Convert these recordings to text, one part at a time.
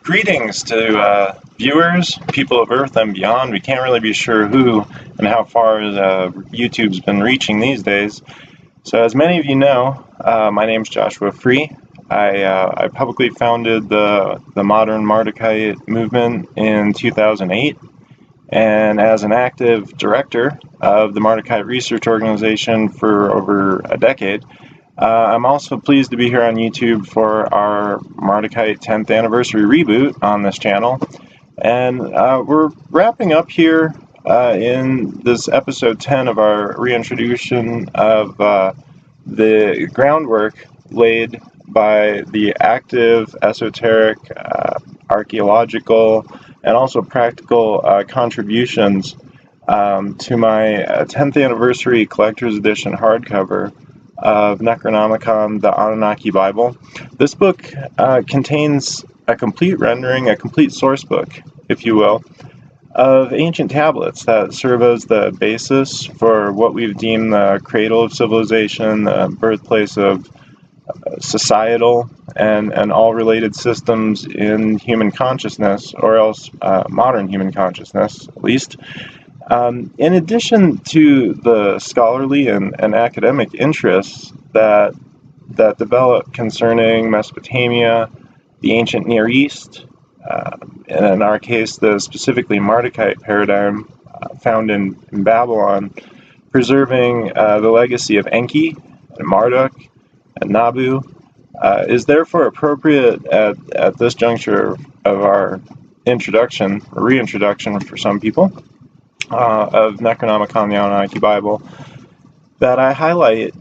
Greetings to viewers, people of Earth and beyond. We can't really be sure who and how far YouTube's been reaching these days. So as many of you know, my name's Joshua Free. I publicly founded the modern Mardukite movement in 2008, and as an active director of the Mardukite Research Organization for over a decade, I'm also pleased to be here on YouTube for our Mardukite 10th Anniversary Reboot on this channel. And we're wrapping up here in this episode 10 of our reintroduction of the groundwork laid by the active, esoteric, archaeological, and also practical contributions to my 10th Anniversary Collector's Edition hardcover of Necronomicon, the Anunnaki Bible. This book contains a complete rendering, a complete source book, if you will, of ancient tablets that serve as the basis for what we've deemed the cradle of civilization, the birthplace of societal and all related systems in human consciousness, or else modern human consciousness, at least. In addition to the scholarly and academic interests that develop concerning Mesopotamia, the ancient Near East, and in our case, the specifically Mardukite paradigm found in Babylon, preserving the legacy of Enki and Marduk and Nabu, is therefore appropriate at this juncture of our introduction, or reintroduction for some people, of Necronomicon, the Anunnaki Bible, that I highlight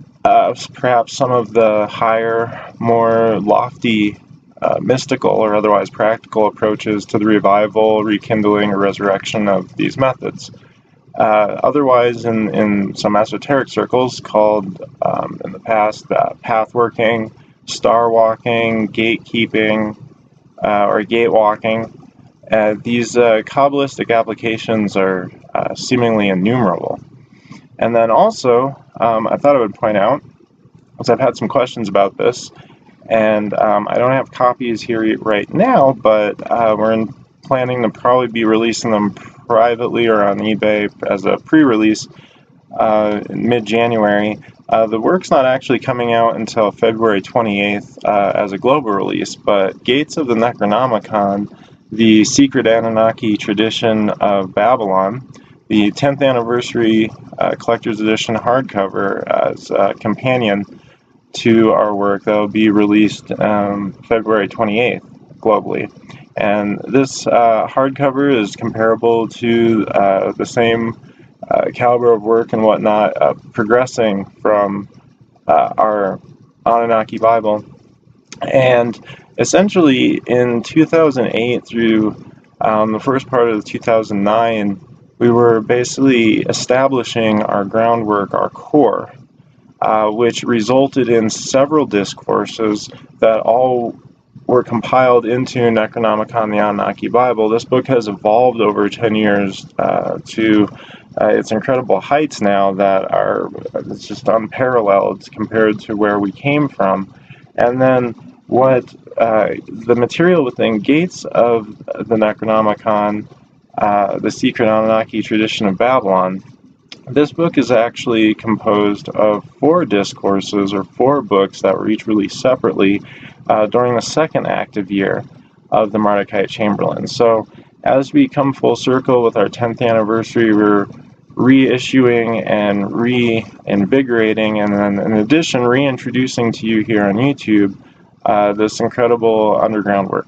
perhaps some of the higher, more lofty, mystical or otherwise practical approaches to the revival, rekindling, or resurrection of these methods. Otherwise, in some esoteric circles, called in the past PATHWORKIng, STARWALKIng, GATEKEEPING, or GATEWALKIng, these kabbalistic applications are seemingly innumerable. And then also, I thought I would point out, because I've had some questions about this, and I don't have copies here right now, but we're planning to probably be releasing them privately or on eBay as a pre-release mid-January. The work's not actually coming out until February 28th as a global release, but Gates of the Necronomicon, the secret Anunnaki tradition of Babylon, the 10th Anniversary Collector's Edition hardcover as a companion to our work that will be released February 28th globally. And this hardcover is comparable to the same caliber of work and whatnot, progressing from our Anunnaki Bible. And essentially in 2008 through the first part of 2009, we were basically establishing our groundwork, our core, which resulted in several discourses that all were compiled into Necronomicon, the Anunnaki Bible. This book has evolved over 10 years to its incredible heights now that are just unparalleled compared to where we came from. And then what the material within Gates of the Necronomicon, the secret Anunnaki tradition of Babylon, this book is actually composed of 4 discourses, or 4 books that were each released separately during the second active year of the Mardukite Chamberlain. So as we come full circle with our 10th anniversary, we're reissuing and reinvigorating, and then in addition reintroducing to you here on YouTube this incredible underground work.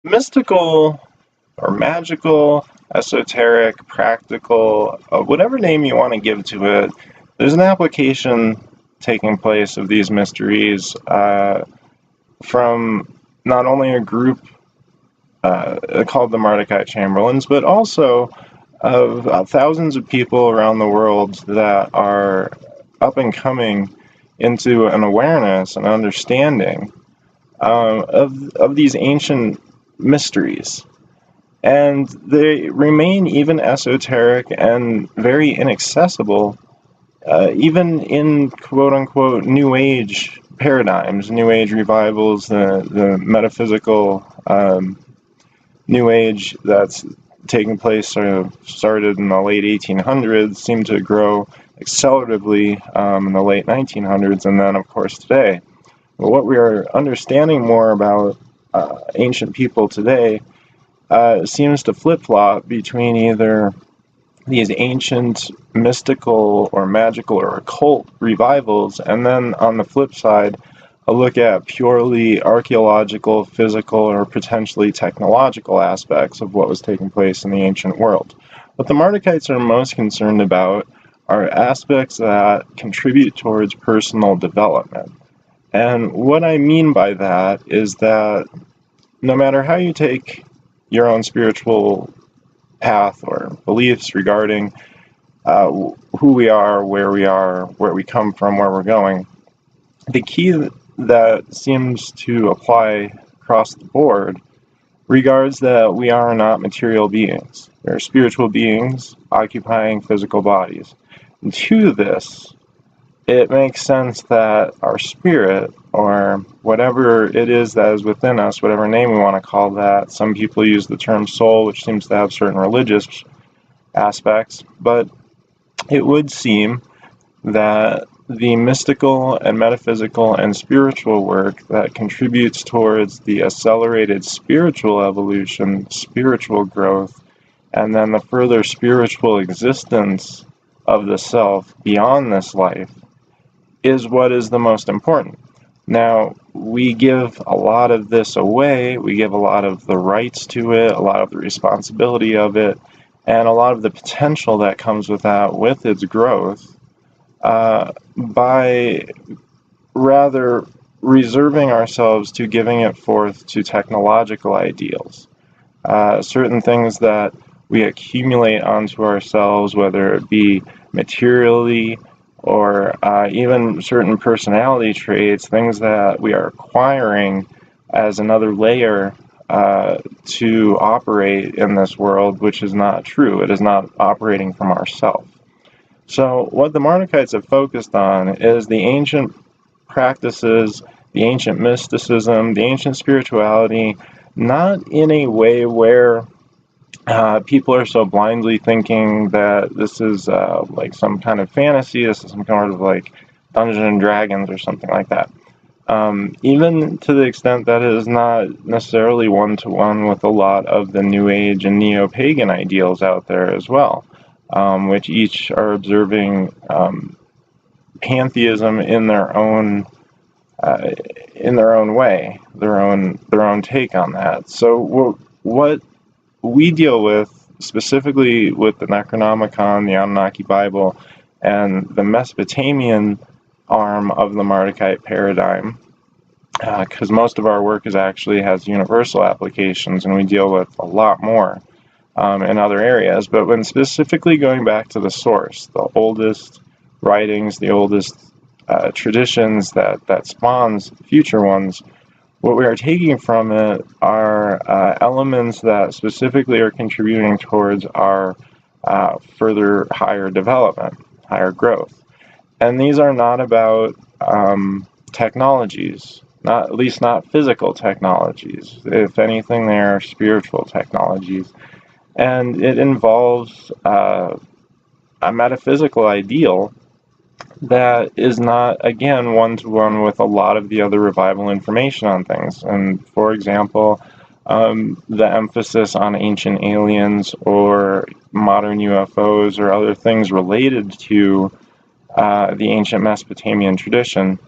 Mystical or magical, esoteric, practical, whatever name you want to give to it, there's an application taking place of these mysteries from not only a group called the Mardukite Chamberlains, but also of thousands of people around the world that are up and coming into an awareness and understanding of these ancient mysteries. And they remain even esoteric and very inaccessible, even in quote-unquote New Age paradigms, New Age revivals, the metaphysical New Age that's taking place started in the late 1800s, seemed to grow acceleratively in the late 1900s, and then, of course, today. But what we are understanding more about ancient people today seems to flip-flop between either these ancient mystical or magical or occult revivals, and then on the flip side, a look at purely archaeological, physical, or potentially technological aspects of what was taking place in the ancient world. What the Mardukites are most concerned about are aspects that contribute towards personal development. And what I mean by that is that no matter how you take your own spiritual path or beliefs regarding who we are, where we come from, where we're going, the key that seems to apply across the board regards that we are not material beings. We are spiritual beings occupying physical bodies. And to this, it makes sense that our spirit, or whatever it is that is within us, whatever name we want to call that, some people use the term soul, which seems to have certain religious aspects, but it would seem that the mystical and metaphysical and spiritual work that contributes towards the accelerated spiritual evolution, spiritual growth, and then the further spiritual existence of the self beyond this life is what is the most important. Now, we give a lot of this away, we give a lot of the rights to it, a lot of the responsibility of it, and a lot of the potential that comes with that, with its growth, by rather reserving ourselves to giving it forth to technological ideals. Certain things that we accumulate onto ourselves, whether it be materially or even certain personality traits, things that we are acquiring as another layer to operate in this world, which is not true. It is not operating from ourself. So what the Mardukites have focused on is the ancient practices, the ancient mysticism, the ancient spirituality, not in a way where people are so blindly thinking that this is like some kind of fantasy, this is some kind of like Dungeons and Dragons or something like that. Even to the extent that it is not necessarily one-to-one with a lot of the New Age and neo-pagan ideals out there as well, which each are observing pantheism in their own way, their own take on that. So what we deal with, specifically with the Necronomicon, the Anunnaki Bible, and the Mesopotamian arm of the Mardukite paradigm, because most of our work actually has universal applications, and we deal with a lot more in other areas. But when specifically going back to the source, the oldest writings, the oldest traditions that spawns future ones, what we are taking from it are elements that specifically are contributing towards our further higher development, higher growth. And these are not about technologies, at least not physical technologies. If anything, they are spiritual technologies. And it involves a metaphysical ideal that is not, again, one-to-one with a lot of the other revival information on things. And for example, the emphasis on ancient aliens or modern UFOs or other things related to the ancient Mesopotamian tradition.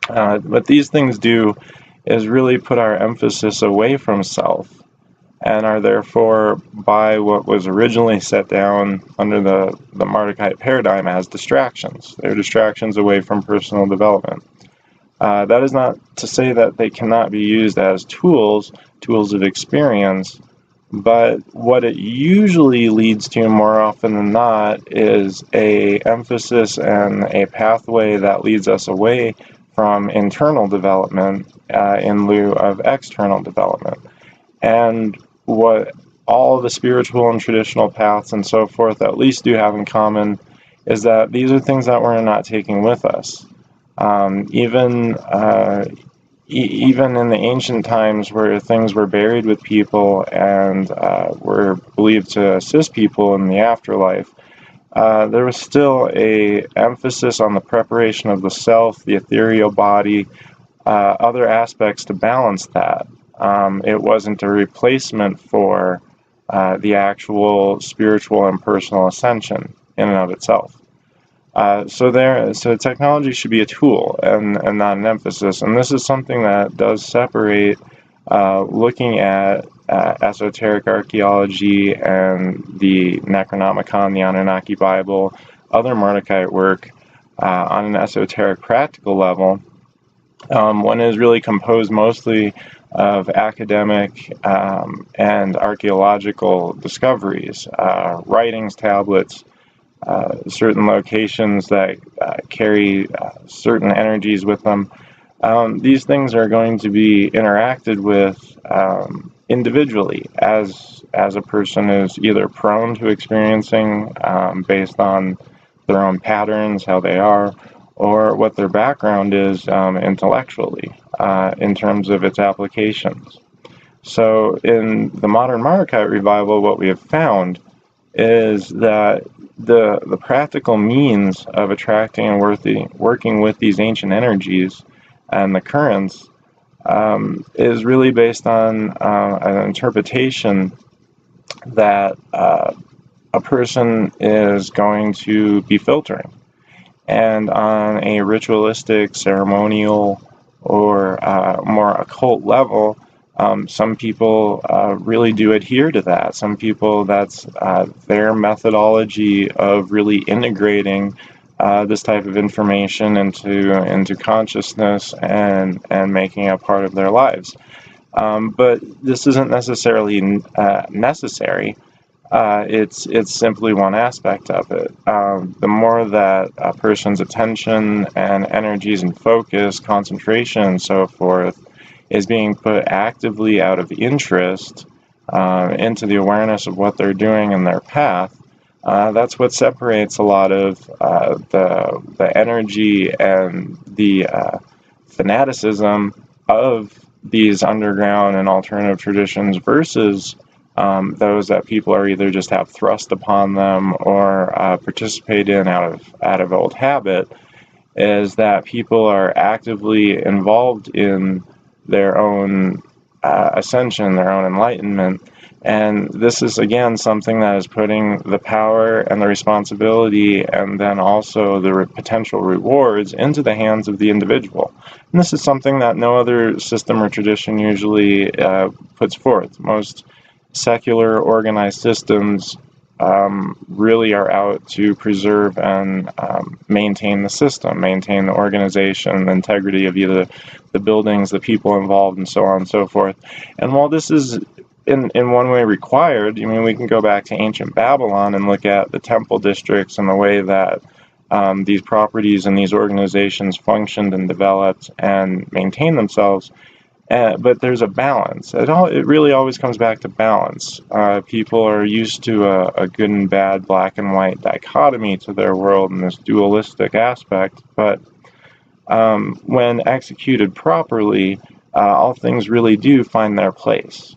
What these things do is really put our emphasis away from self, and are therefore, by what was originally set down under the Mardukite paradigm, as distractions. They're distractions away from personal development. That is not to say that they cannot be used as tools of experience, but what it usually leads to more often than not is a emphasis and a pathway that leads us away from internal development in lieu of external development. And what all the spiritual and traditional paths and so forth at least do have in common is that these are things that we're not taking with us. Even in the ancient times where things were buried with people and were believed to assist people in the afterlife, there was still a emphasis on the preparation of the self, the ethereal body, other aspects to balance that. It wasn't a replacement for the actual spiritual and personal ascension in and of itself. So technology should be a tool and not an emphasis. And this is something that does separate looking at esoteric archaeology and the Necronomicon, the Anunnaki Bible, other Mardukite work on an esoteric practical level. One is really composed mostly of academic and archaeological discoveries, writings, tablets, certain locations that carry certain energies with them. These things are going to be interacted with individually as a person is either prone to experiencing based on their own patterns, how they are, or what their background is intellectually in terms of its applications. So in the modern Mardukite revival, what we have found is that the practical means of attracting and working with these ancient energies and the currents is really based on an interpretation that a person is going to be filtering. And on a ritualistic, ceremonial, or more occult level, some people really do adhere to that. Some people, that's their methodology of really integrating this type of information into consciousness and making it a part of their lives. But this isn't necessarily necessary. It's simply one aspect of it. The more that a person's attention and energies and focus, concentration, and so forth is being put actively out of interest into the awareness of what they're doing in their path, that's what separates a lot of the energy and the fanaticism of these underground and alternative traditions versus those that people are either just have thrust upon them or participate in out of old habit, is that people are actively involved in their own ascension, their own enlightenment. And this is, again, something that is putting the power and the responsibility and then also the potential rewards into the hands of the individual. And this is something that no other system or tradition usually puts forth. Most secular organized systems really are out to preserve and maintain the system, maintain the organization, the integrity of either the buildings, the people involved, and so on and so forth. And while this is in one way required, I mean, we can go back to ancient Babylon and look at the temple districts and the way that these properties and these organizations functioned and developed and maintained themselves. But there's a balance. It really always comes back to balance. People are used to a good and bad, black and white dichotomy to their world and this dualistic aspect. But when executed properly, all things really do find their place.